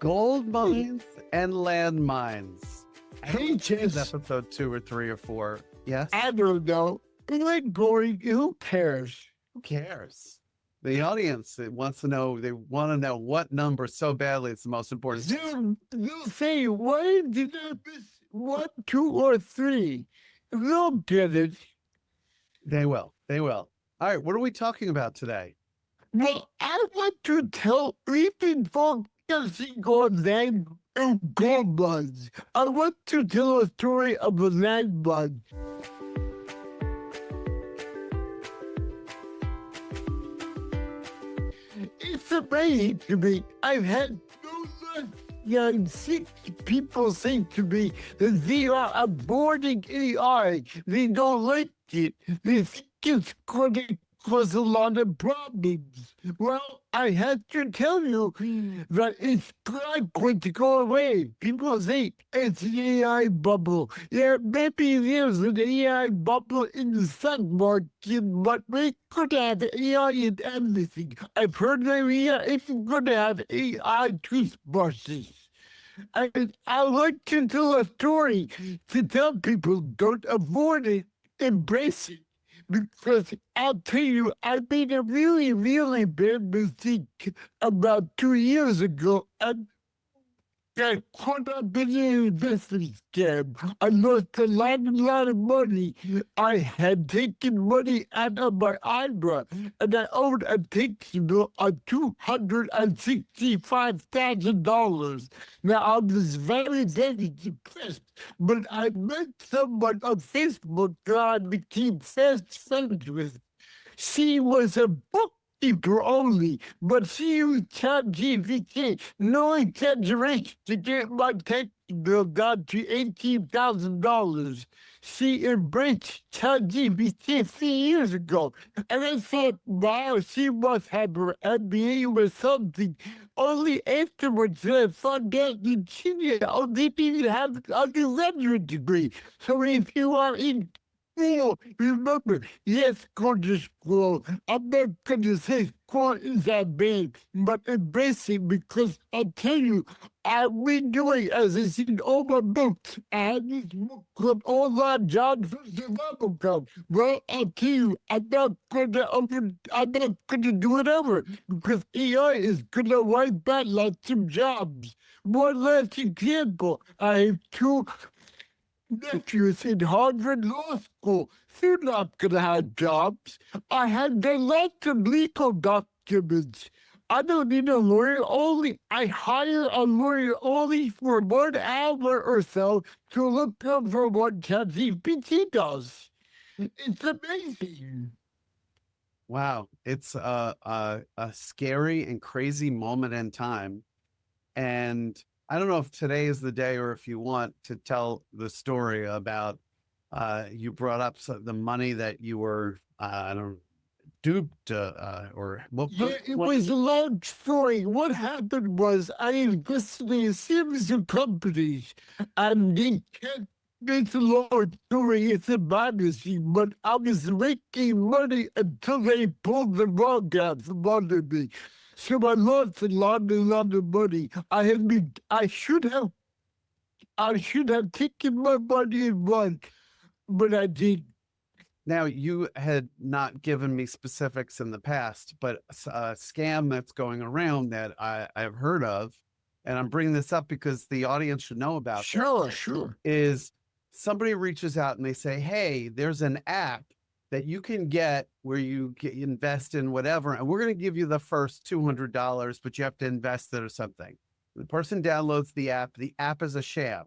Gold Mines and Landmines. Hey, Is Jess, episode 2 or 3 or 4? Yes? I don't know. Like going, who cares? Who cares? The audience wants to know, they want to know what number so badly it's the most important. They'll say, why did I miss 1, 2, or 3? They'll get it. They will. They will. All right. What are we talking about today? Well, I want to tell even focusing on land and gold mines. I want to tell a story of a land mine. It's amazing to me. I've had no less than 60 people say to me that they are aborting AI. They don't like it. They think it's going to cause a lot of problems. Well, I have to tell you that it's not going to go away. People say it's an AI bubble. Yeah, maybe there's an AI bubble in the stock market, but we could have AI in everything. I've heard that it's going to have AI toothbrushes. I like to tell a story to tell people don't avoid it, embrace it. Because I'll tell you, I made a really, really bad mistake about 2 years ago. And I caught up in an investment scam. I lost a lot of money. I had taken money out of my IRA, and I owed a tax bill of $265,000. Now, I was very depressed, but I met someone on Facebook that I became fast friends with. She was a bookkeeper only, but she used ChatGPT, no exaggeration, to get my tax bill down to $18,000. She embraced ChatGPT 3 years ago, and I thought, wow, she must have her MBA or something. Only afterwards I found out that she didn't even have an undergraduate degree. So if you are in school, remember, yes, go to school. I'm not going to say school is that bad, but embrace it because I tell you, I've been doing, as I said, all my books. I had this book called All Our Jobs for Survival Camp. Well, I tell you, I'm not going to do it ever because AI is going to wipe out lots of jobs. One last example, I have two nephews in Harvard Law School. They're not going to have jobs. I had the lots of legal documents. I don't need a lawyer only. I hire a lawyer only for 1 hour or so to look over what ChatGPT does. It's amazing. Wow. It's a scary and crazy moment in time. And I don't know if today is the day or if you want to tell the story about you brought up the money that you were I don't duped or Yeah, it was a long story. What happened was I invested in a series of companies, and they kept it's a long story. It's embarrassing, but I was making money until they pulled the rug out from under me. So I lost a lot of money. I should have taken my money and run, but I didn't. Now, you had not given me specifics in the past, but a scam that's going around that I've heard of, and I'm bringing this up because the audience should know about Sure. is somebody reaches out and they say, hey, there's an app that you can get where you invest in whatever, and we're going to give you the first $200, but you have to invest it or something. The person downloads the app. The app is a sham.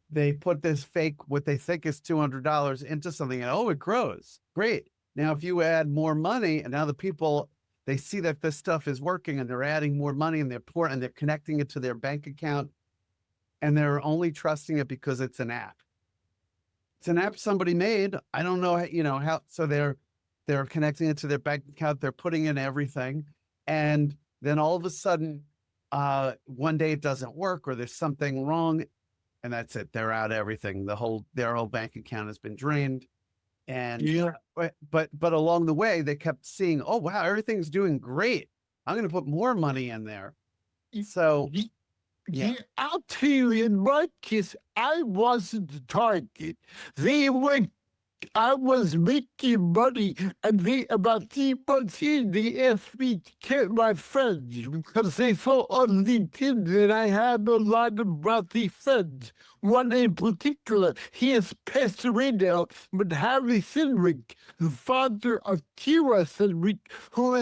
They put this fake, what they think is $200 into something, and oh, it grows. Great. Now, if you add more money, and now the people, they see that this stuff is working, and they're adding more money, and they're connecting it to their bank account, and they're only trusting it because it's an app. It's an app somebody made. I don't know, how. So they're connecting it to their bank account. They're putting in everything, and then all of a sudden, one day it doesn't work, or there's something wrong. And that's it. They're out everything. Their whole bank account has been drained. And Yeah. but along the way, they kept seeing, oh wow, everything's doing great. I'm going to put more money in there. So Yeah. Yeah, I'll tell you, in my case, I wasn't the target. They were I was making money, and about 3 months in, they asked me to get my friends because they saw on LinkedIn that I had a lot of wealthy friends. One in particular, he has passed away now, but Harry Sinrick, the father of Kira Sinrick, who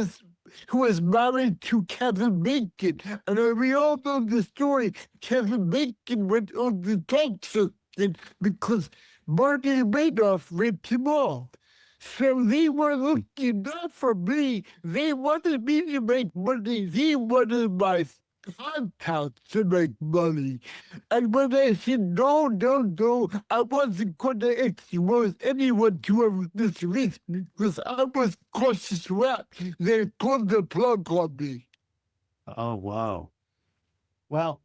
is married to Kevin Bacon. And we all know the story. Kevin Bacon went on the talk circuit because Marty Madoff raped him off. So they were looking not for me. They wanted me to make money. They wanted my contacts to make money. And when I said, no, no, no, I wasn't going to expose anyone to this risk because I was cautious rat. They pulled the plug on me. Oh, wow. Well,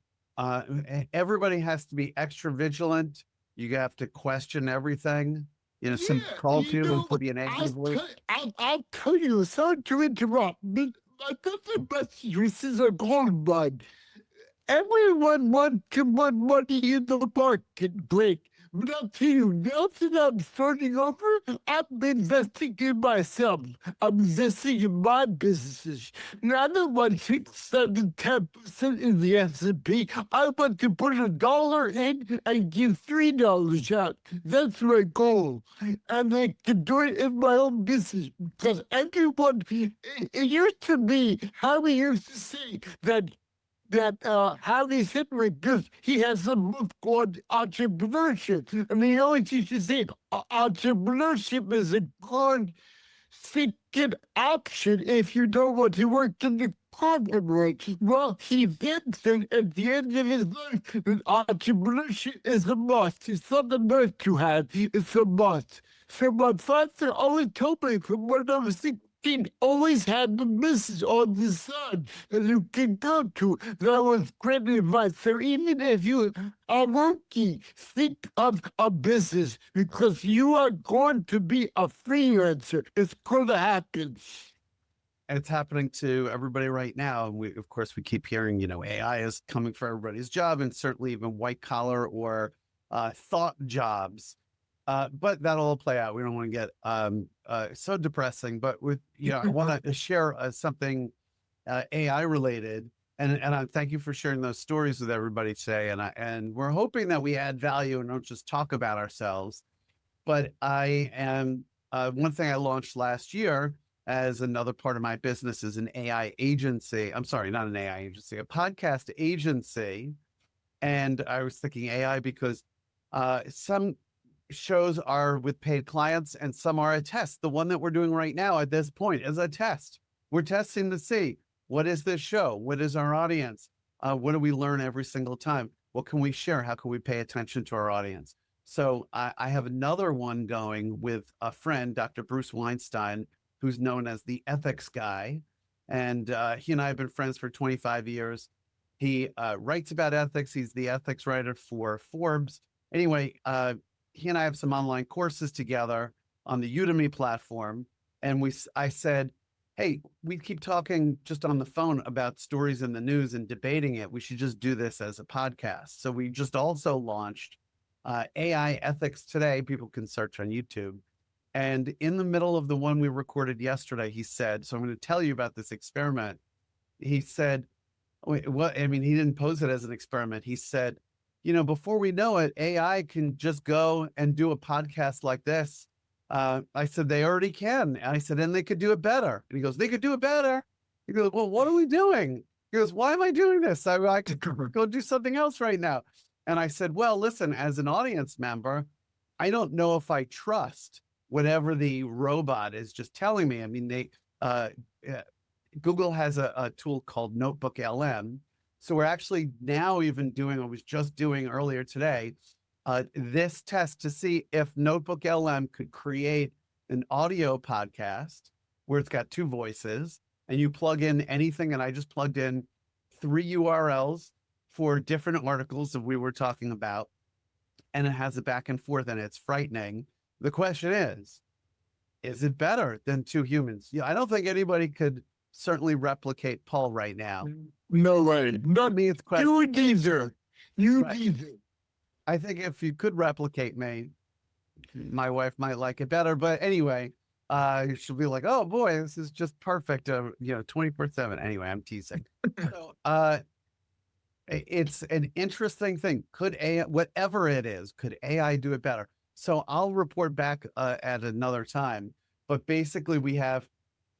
everybody has to be extra vigilant. You have to question everything. You know, some Yeah, call to you you and know, put you an angry voice. I'll tell you, sorry to interrupt, but I got the message. This is a gold mine. Everyone wants to put money in the marketplace. But I'll tell you, now that I'm starting over, I'm investing in myself. I'm investing in my businesses. Not the 6, 7, 10% in the S&P. I want to put $1 in and give $3 out. That's my goal. And I can do it in my own business because everyone, it used to be how we used to say that Harry Sidrick, because he has a book called Entrepreneurship. And he always used to say entrepreneurship is a good second option if you don't want to work in the corporate. Well, he did think at the end of his life that entrepreneurship is a must. It's not a nice to have, it's a must. So my father always told me from when I was 16, always had the message on the side that you can go to. That was great advice. So even if you are working, think of a business because you are going to be a freelancer. It's going to happen. It's happening to everybody right now. And we, of course, we keep hearing, you know, AI is coming for everybody's job, and certainly even white collar or thought jobs. But that'll all play out. We don't want to get so depressing. But with, you know, I want to share something AI related. And I thank you for sharing those stories with everybody today. And we're hoping that we add value and don't just talk about ourselves. But I am one thing I launched last year as another part of my business is an AI agency. I'm sorry, not an AI agency, a podcast agency. And I was thinking AI because some shows are with paid clients and some are a test. The one that we're doing right now at this point is a test. We're testing to see what is this show? What is our audience? What do we learn every single time? What can we share? How can we pay attention to our audience? So I have another one going with a friend, Dr. Bruce Weinstein, who's known as the ethics guy. And he and I have been friends for 25 years. He writes about ethics. He's the ethics writer for Forbes. Anyway, he and I have some online courses together on the Udemy platform. And I said, hey, we keep talking just on the phone about stories in the news and debating it. We should just do this as a podcast. So we just also launched AI Ethics Today. People can search on YouTube. And in the middle of the one we recorded yesterday, he said, so I'm going to tell you about this experiment. He said, what? I mean, he didn't pose it as an experiment. He said, you know, before we know it, AI can just go and do a podcast like this. I said, they already can. And I said, and they could do it better. And he goes, they could do it better. He goes, well, what are we doing? He goes, why am I doing this? I could go do something else right now. And I said, well, listen, as an audience member, I don't know if I trust whatever the robot is just telling me. I mean, Google has a tool called Notebook LM. So we're actually now even doing, I was just doing earlier today, this test to see if Notebook LM could create an audio podcast where it's got two voices and you plug in anything. And I just plugged in 3 URLs for different articles that we were talking about. And it has a back and forth and it's frightening. The question is it better than two humans? Yeah, I don't think anybody could certainly replicate Paul right now. No way. To Not me, it's question. you neither. You Right. neither. I think if you could replicate me, my wife might like it better. But anyway, she'll be like, "Oh boy, this is just perfect." 24/7. Anyway, I'm teasing. So, it's an interesting thing. Could AI, whatever it is, could AI do it better? So I'll report back at another time. But basically, we have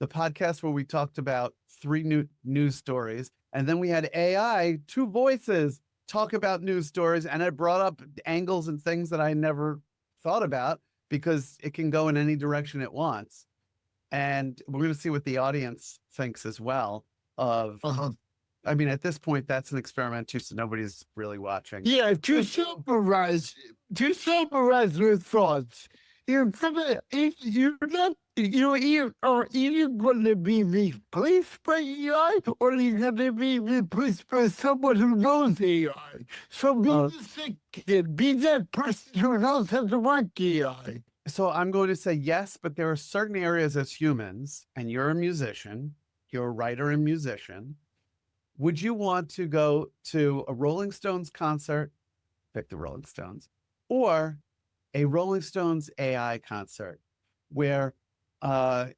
the podcast where we talked about 3 new news stories, and then we had AI, 2 voices, talk about news stories, and it brought up angles and things that I never thought about because it can go in any direction it wants. And we're going to see what the audience thinks as well of Uh-huh. I mean, at this point, that's an experiment too, so nobody's really watching. Yeah, to summarize your thoughts, you're gonna, you're not, you are either gonna be replaced by AI or you're gonna be replaced by someone who knows AI. So be Uh, the second, be that person who knows how to work AI. So I'm going to say yes, but there are certain areas as humans, and you're a musician, you're a writer and musician. Would you want to go to a Rolling Stones concert, pick the Rolling Stones, or a Rolling Stones AI concert where they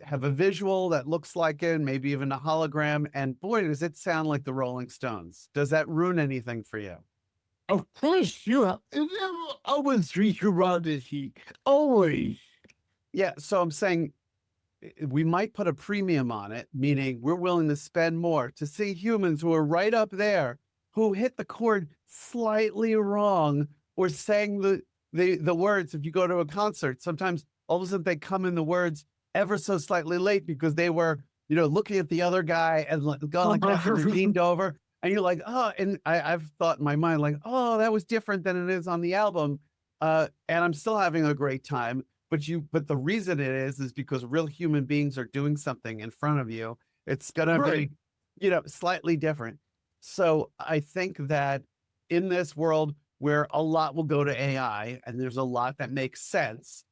have a visual that looks like it, maybe even a hologram, and boy, does it sound like the Rolling Stones. Does that ruin anything for you? Of course, you have, always treat your honesty, always. Yeah, so I'm saying we might put a premium on it, meaning we're willing to spend more to see humans who are right up there, who hit the chord slightly wrong or sang the words. If you go to a concert, sometimes all of a sudden they come in the words ever so slightly late because they were, looking at the other guy and gone like that and leaned over. And you're like, oh, and I've thought in my mind, like, oh, that was different than it is on the album. And I'm still having a great time. But the reason it is because real human beings are doing something in front of you. It's gonna Right. be, slightly different. So I think that in this world where a lot will go to AI and there's a lot that makes sense,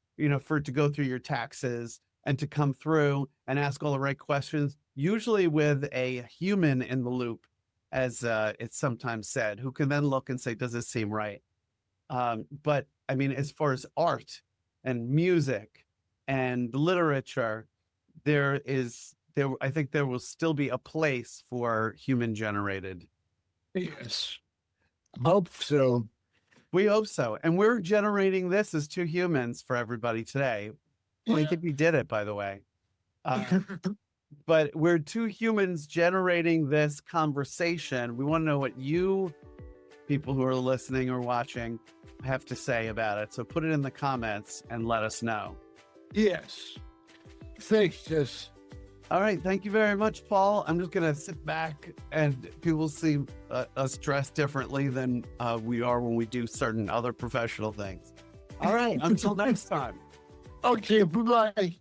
for it to go through your taxes and to come through and ask all the right questions, usually with a human in the loop, as it's sometimes said, who can then look and say, does this seem right? But I mean, as far as art and music and literature, I think there will still be a place for human generated. Yes. Hope so. We hope so. And we're generating this as 2 humans for everybody today. I think we did it, by the way. But we're 2 humans generating this conversation. We want to know what you people who are listening or watching have to say about it. So put it in the comments and let us know. Yes. Thanks, Jess. All right. Thank you very much, Paul. I'm just going to sit back and people see us dressed differently than we are when we do certain other professional things. All right. Until next time. Okay, bye-bye.